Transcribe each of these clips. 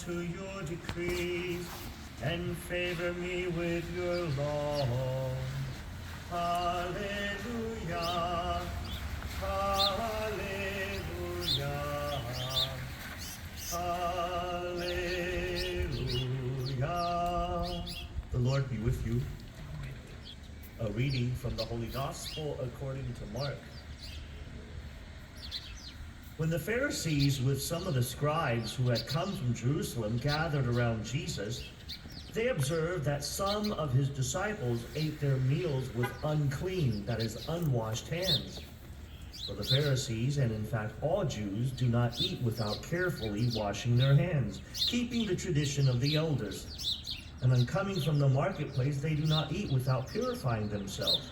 To your decrees and favor me with your law. Hallelujah, hallelujah, hallelujah. The Lord be with you. A reading from the Holy Gospel according to Mark. When the Pharisees with some of the scribes who had come from Jerusalem gathered around Jesus, they observed that some of his disciples ate their meals with unclean, that is, unwashed hands. For the Pharisees, and in fact all Jews, do not eat without carefully washing their hands, keeping the tradition of the elders. And on coming from the marketplace, they do not eat without purifying themselves.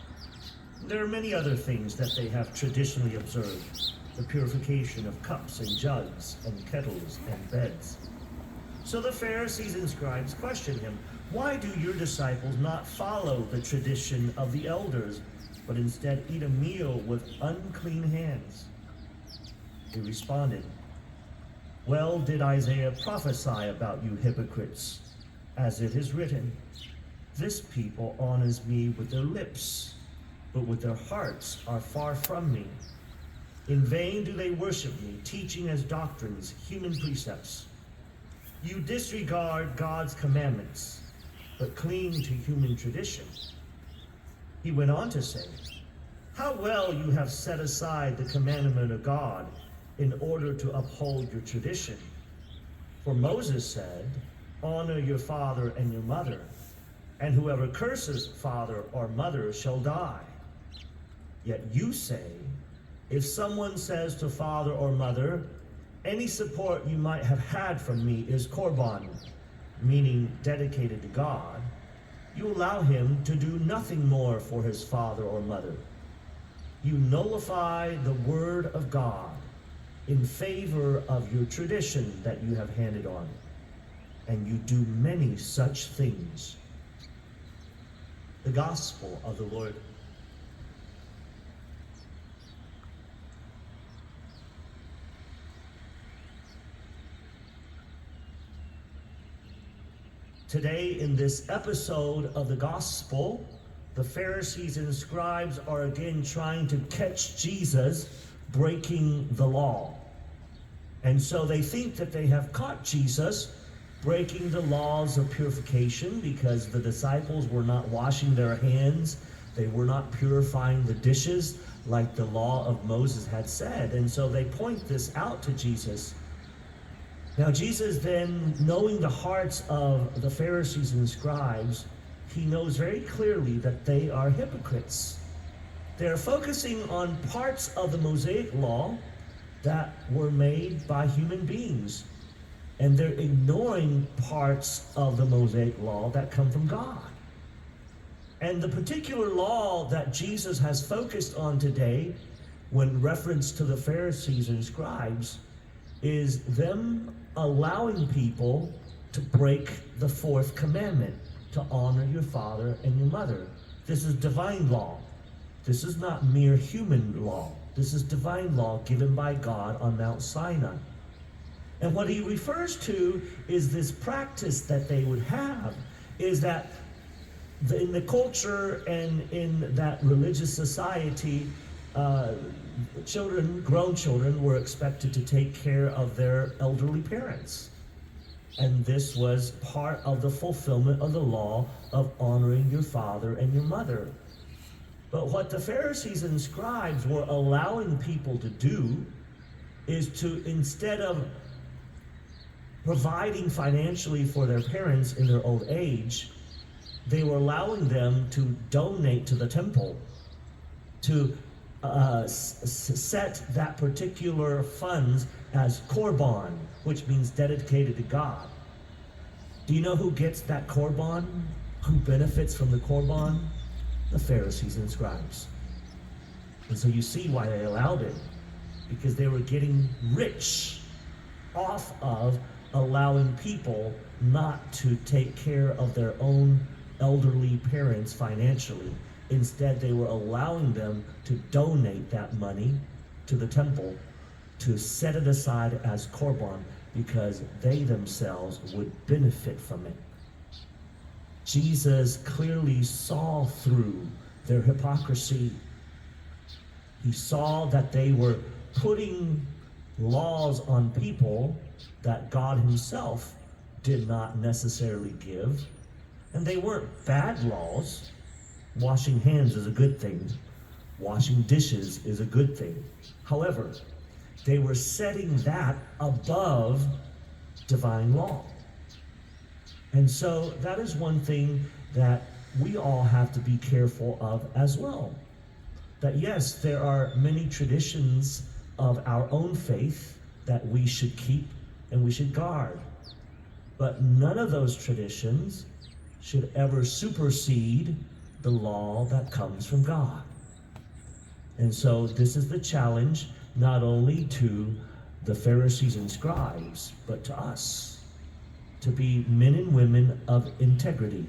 There are many other things that they have traditionally observed. The purification of cups and jugs and kettles and beds. So the Pharisees and scribes questioned him, "Why do your disciples not follow the tradition of the elders, but instead eat a meal with unclean hands?" He responded, "Well did Isaiah prophesy about you hypocrites, as it is written, 'This people honors me with their lips, but with their hearts are far from me. In vain do they worship me, teaching as doctrines human precepts. You disregard God's commandments, but cling to human tradition.'" He went on to say, "How well you have set aside the commandment of God in order to uphold your tradition. For Moses said, 'Honor your father and your mother, and whoever curses father or mother shall die.' Yet you say, if someone says to father or mother, 'Any support you might have had from me is korban,' meaning dedicated to God, you allow him to do nothing more for his father or mother. You nullify the word of God in favor of your tradition that you have handed on, and you do many such things." The Gospel of the Lord. Today, in this episode of the Gospel, the Pharisees and scribes are again trying to catch Jesus breaking the law. And so they think that they have caught Jesus breaking the laws of purification because the disciples were not washing their hands. They were not purifying the dishes like the law of Moses had said. And so they point this out to Jesus. Now Jesus then, knowing the hearts of the Pharisees and scribes, he knows very clearly that they are hypocrites. They're focusing on parts of the Mosaic law that were made by human beings, and they're ignoring parts of the Mosaic law that come from God. And the particular law that Jesus has focused on today, when reference to the Pharisees and scribes, is them allowing people to break the fourth commandment, to honor your father and your mother. This is divine law. This is not mere human law. This is divine law given by God on Mount Sinai. And what he refers to is this practice that they would have, is that in the culture and in that religious society, grown children were expected to take care of their elderly parents. And this was part of the fulfillment of the law of honoring your father and your mother. But what the Pharisees and scribes were allowing people to do is to, instead of providing financially for their parents in their old age, they were allowing them to donate to the temple, to set that particular funds as korban, which means dedicated to God. Do you know who gets that korban? Who benefits from the korban? The Pharisees and scribes. And so you see why they allowed it, because they were getting rich off of allowing people not to take care of their own elderly parents financially. Instead, they were allowing them to donate that money to the temple, to set it aside as korban, because they themselves would benefit from it. Jesus clearly saw through their hypocrisy. He saw that they were putting laws on people that God himself did not necessarily give. And they weren't bad laws. Washing hands is a good thing. Washing dishes is a good thing. However, they were setting that above divine law. And so that is one thing that we all have to be careful of as well. That yes, there are many traditions of our own faith that we should keep and we should guard. But none of those traditions should ever supersede the law that comes from God. And so this is the challenge not only to the Pharisees and scribes, but to us, to be men and women of integrity,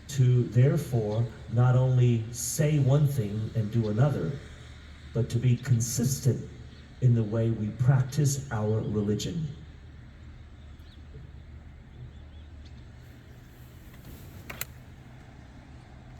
to therefore not only say one thing and do another, but to be consistent in the way we practice our religion.